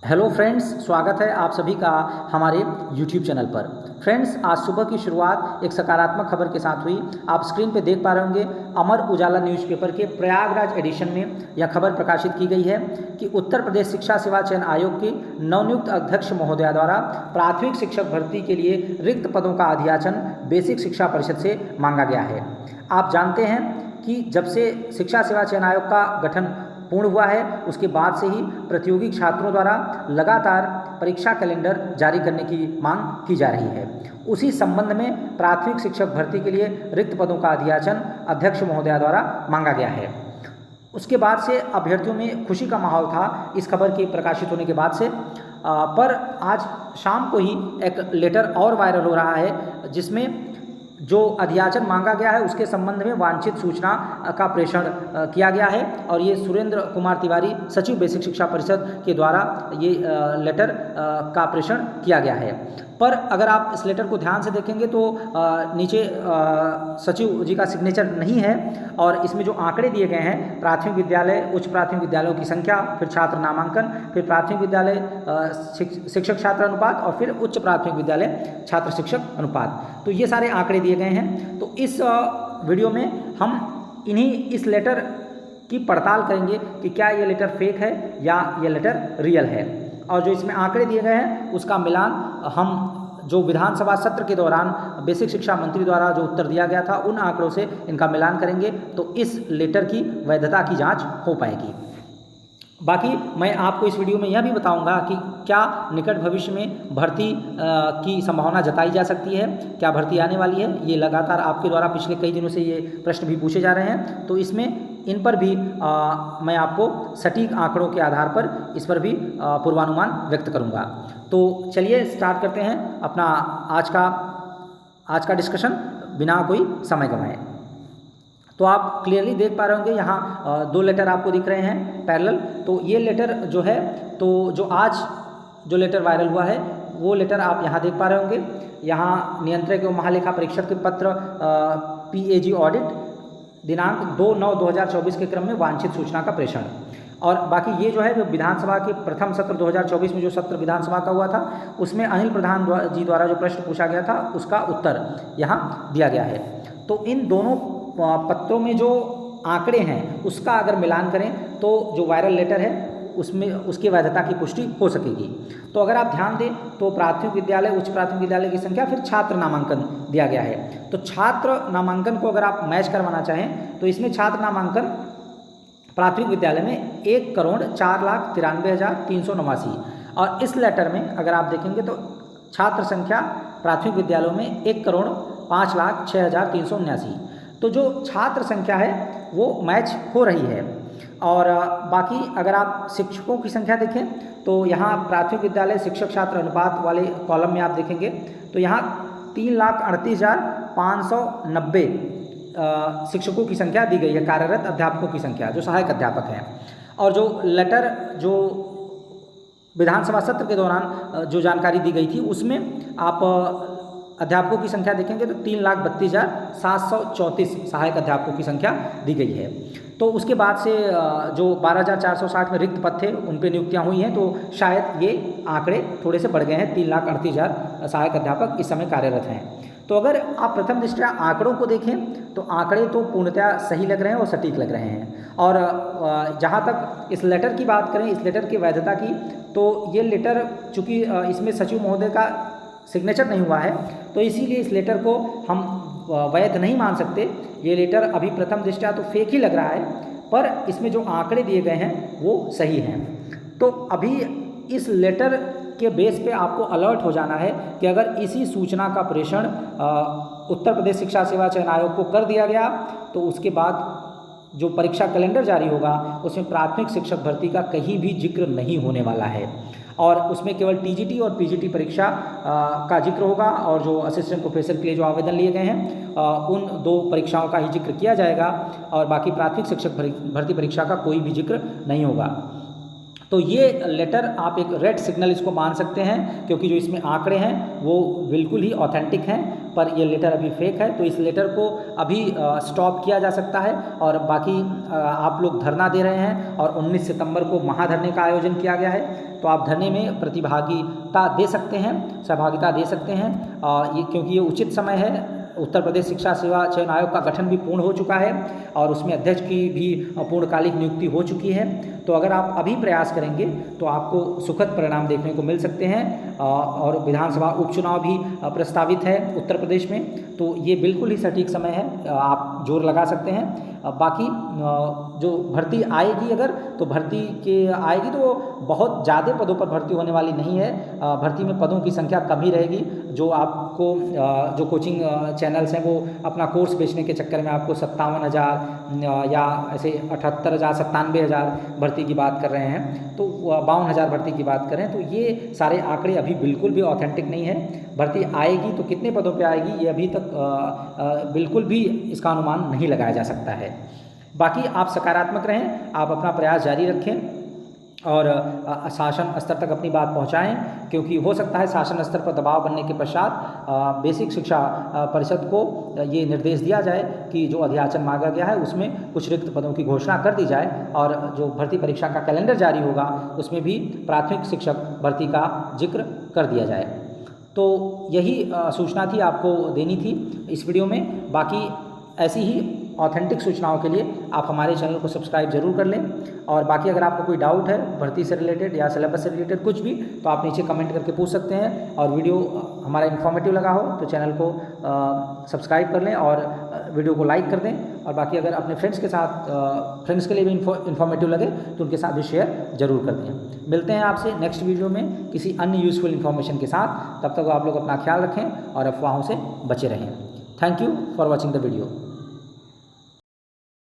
Hello friends, स्वागत है आप सभी का हमारे यूट्यूब चैनल पर। फ्रेंड्स, आज सुबह की शुरुआत एक सकारात्मक खबर के साथ हुई। आप स्क्रीन पे देख पा रहे होंगे, अमर उजाला न्यूज़पेपर के प्रयागराज एडिशन में यह खबर प्रकाशित की गई है कि उत्तर प्रदेश शिक्षा सेवा चयन आयोग की नवनियुक्त अध्यक्ष महोदया द्वारा प्राथमिक शिक्षक भर्ती के लिए रिक्त पदों का अधियाचन बेसिक शिक्षा परिषद से मांगा गया है। आप जानते हैं कि जब से शिक्षा सेवा चयन आयोग का गठन पूर्ण हुआ है, उसके बाद से ही प्रतियोगी छात्रों द्वारा लगातार परीक्षा कैलेंडर जारी करने की मांग की जा रही है। उसी संबंध में प्राथमिक शिक्षक भर्ती के लिए रिक्त पदों का अधियाचन अध्यक्ष महोदया द्वारा मांगा गया है। उसके बाद से अभ्यर्थियों में खुशी का माहौल था इस खबर के प्रकाशित होने के बाद से, पर आज शाम को ही एक लेटर और वायरल हो रहा है जिसमें जो अधियाचन मांगा गया है उसके संबंध में वांछित सूचना का प्रेषण किया गया है। और ये सुरेंद्र कुमार तिवारी, सचिव बेसिक शिक्षा परिषद के द्वारा ये लेटर का प्रेषण किया गया है। पर अगर आप इस लेटर को ध्यान से देखेंगे तो नीचे सचिव जी का सिग्नेचर नहीं है। और इसमें जो आंकड़े दिए गए हैं, प्राथमिक विद्यालय, उच्च प्राथमिक विद्यालयों की संख्या, फिर छात्र नामांकन, फिर प्राथमिक विद्यालय शिक्षक छात्र अनुपात और फिर उच्च प्राथमिक विद्यालय छात्र शिक्षक अनुपात, तो ये सारे आंकड़े दिए गए हैं। तो इस वीडियो में हम इस लेटर की पड़ताल करेंगे कि क्या ये लेटर फेक है या ये लेटर रियल है। और जो इसमें आंकड़े दिए गए हैं उसका मिलान हम जो विधानसभा सत्र के दौरान बेसिक शिक्षा मंत्री द्वारा जो उत्तर दिया गया था उन आंकड़ों से इनका मिलान करेंगे तो इस लेटर की वैधता की जांच हो पाएगी। बाकी मैं आपको इस वीडियो में यह भी बताऊंगा कि क्या निकट भविष्य में भर्ती की संभावना जताई जा सकती है, क्या भर्ती आने वाली है। ये लगातार आपके द्वारा पिछले कई दिनों से ये प्रश्न भी पूछे जा रहे हैं, तो इसमें इन पर भी मैं आपको सटीक आंकड़ों के आधार पर इस पर भी पूर्वानुमान व्यक्त करूंगा। तो चलिए स्टार्ट करते हैं अपना आज का डिस्कशन बिना कोई समय गंवाए। तो आप क्लियरली देख पा रहे होंगे, यहाँ दो लेटर आपको दिख रहे हैं पैरेलल। तो ये लेटर जो है, तो जो आज जो लेटर वायरल हुआ है वो लेटर आप यहाँ देख पा रहे होंगे। यहाँ नियंत्रक एवं महालेखा परीक्षक के पत्र PAG ऑडिट दिनांक 2/9/2024 के क्रम में वांछित सूचना का प्रेषण। और बाकी ये जो है वो विधानसभा के प्रथम सत्र 2024 में जो सत्र विधानसभा का हुआ था उसमें अनिल प्रधान जी द्वारा जो प्रश्न पूछा गया था उसका उत्तर यहाँ दिया गया है। तो इन दोनों पत्रों में जो आंकड़े हैं उसका अगर मिलान करें तो जो वायरल लेटर है उसमें उसकी वैधता की पुष्टि हो सकेगी। तो अगर आप ध्यान दें तो प्राथमिक विद्यालय, उच्च प्राथमिक विद्यालय की संख्या, फिर छात्र नामांकन दिया गया है। तो छात्र नामांकन को अगर आप मैच करवाना चाहें तो इसमें छात्र नामांकन प्राथमिक विद्यालय में 1,04,93,389 और इस लेटर में अगर आप देखेंगे तो छात्र संख्या प्राथमिक विद्यालयों में 1,05,06,379। तो जो छात्र संख्या है वो मैच हो रही है। और बाकी अगर आप शिक्षकों की संख्या देखें तो यहाँ प्राथमिक विद्यालय शिक्षक छात्र अनुपात वाले कॉलम में आप देखेंगे तो यहाँ 3,38,590 शिक्षकों की संख्या दी गई है, कार्यरत अध्यापकों की संख्या जो सहायक अध्यापक हैं। और जो लेटर जो विधानसभा सत्र के दौरान जो जानकारी दी गई थी उसमें आप अध्यापकों की संख्या देखेंगे तो 3,32,734 सहायक अध्यापकों की संख्या दी गई है। तो उसके बाद से जो 12,460 में रिक्त पद थे उन पे नियुक्तियां हुई हैं, तो शायद ये आंकड़े थोड़े से बढ़ गए हैं। 3,38,000 सहायक अध्यापक इस समय कार्यरत हैं। तो अगर आप प्रथम दृष्टया आंकड़ों को देखें तो आंकड़े तो पूर्णतः सही लग रहे हैं और सटीक लग रहे हैं। और जहाँ तक इस लेटर की बात करें, इस लेटर की वैधता की, तो ये लेटर चूँकि इसमें सचिव महोदय का सिग्नेचर नहीं हुआ है तो इसीलिए इस लेटर को हम वैध नहीं मान सकते। ये लेटर अभी प्रथम दृष्टया तो फेक ही लग रहा है, पर इसमें जो आंकड़े दिए गए हैं वो सही हैं। तो अभी इस लेटर के बेस पे आपको अलर्ट हो जाना है कि अगर इसी सूचना का प्रेषण उत्तर प्रदेश शिक्षा सेवा चयन आयोग को कर दिया गया तो उसके बाद जो परीक्षा कैलेंडर जारी होगा उसमें प्राथमिक शिक्षक भर्ती का कहीं भी जिक्र नहीं होने वाला है। और उसमें केवल TGT और PGT परीक्षा का जिक्र होगा और जो असिस्टेंट प्रोफेसर के लिए जो आवेदन लिए गए हैं उन दो परीक्षाओं का ही जिक्र किया जाएगा और बाकी प्राथमिक शिक्षक भर्ती परीक्षा का कोई भी जिक्र नहीं होगा। तो ये लेटर आप एक रेड सिग्नल इसको मान सकते हैं, क्योंकि जो इसमें आंकड़े हैं वो बिल्कुल ही ऑथेंटिक हैं पर ये लेटर अभी फेक है, तो इस लेटर को अभी स्टॉप किया जा सकता है। और बाकी आप लोग धरना दे रहे हैं और 19 सितंबर को महाधरने का आयोजन किया गया है, तो आप धरने में प्रतिभागिता दे सकते हैं, सहभागिता दे सकते हैं। ये क्योंकि ये उचित समय है। उत्तर प्रदेश शिक्षा सेवा चयन आयोग का गठन भी पूर्ण हो चुका है और उसमें अध्यक्ष की भी पूर्णकालिक नियुक्ति हो चुकी है। तो अगर आप अभी प्रयास करेंगे तो आपको सुखद परिणाम देखने को मिल सकते हैं। और विधानसभा उपचुनाव भी प्रस्तावित है उत्तर प्रदेश में, तो ये बिल्कुल ही सटीक समय है, आप जोर लगा सकते हैं। बाकी जो भर्ती आएगी, अगर तो भर्ती के आएगी तो बहुत ज़्यादा पदों पर भर्ती होने वाली नहीं है। भर्ती में पदों की संख्या कम ही रहेगी। जो आपको जो कोचिंग चैनल्स हैं वो अपना कोर्स बेचने के चक्कर में आपको 57,000 या ऐसे 78,000 97,000 भर्ती की बात कर रहे हैं, तो 52,000 भर्ती की बात करें, तो ये सारे आंकड़े अभी बिल्कुल भी ऑथेंटिक नहीं है। भर्ती आएगी तो कितने पदों पे आएगी ये अभी तक बिल्कुल भी इसका अनुमान नहीं लगाया जा सकता है। बाकी आप सकारात्मक रहें, आप अपना प्रयास जारी रखें और शासन स्तर तक अपनी बात पहुंचाएं, क्योंकि हो सकता है शासन स्तर पर दबाव बनने के पश्चात बेसिक शिक्षा परिषद को ये निर्देश दिया जाए कि जो अध्याचन मांगा गया है उसमें कुछ रिक्त पदों की घोषणा कर दी जाए और जो भर्ती परीक्षा का कैलेंडर जारी होगा उसमें भी प्राथमिक शिक्षक भर्ती का जिक्र कर दिया जाए। तो यही सूचना थी, आपको देनी थी इस वीडियो में। बाकी ऐसी ही ऑथेंटिक सूचनाओं के लिए आप हमारे चैनल को सब्सक्राइब जरूर कर लें। और बाकी अगर आपको कोई डाउट है भर्ती से रिलेटेड या सिलेबस से रिलेटेड कुछ भी, तो आप नीचे कमेंट करके पूछ सकते हैं। और वीडियो हमारा इन्फॉर्मेटिव लगा हो तो चैनल को सब्सक्राइब कर लें और वीडियो को लाइक कर दें। और बाकी अगर अपने फ्रेंड्स के साथ फ्रेंड्स के लिए भी इन्फॉर्मेटिव लगे तो उनके साथ भी शेयर जरूर कर दें। मिलते हैं आपसे नेक्स्ट वीडियो में किसी अन्य यूज़फुल इन्फॉर्मेशन के साथ। तब तक आप लोग अपना ख्याल रखें और अफवाहों से बचे रहें। Thank you for watching the video.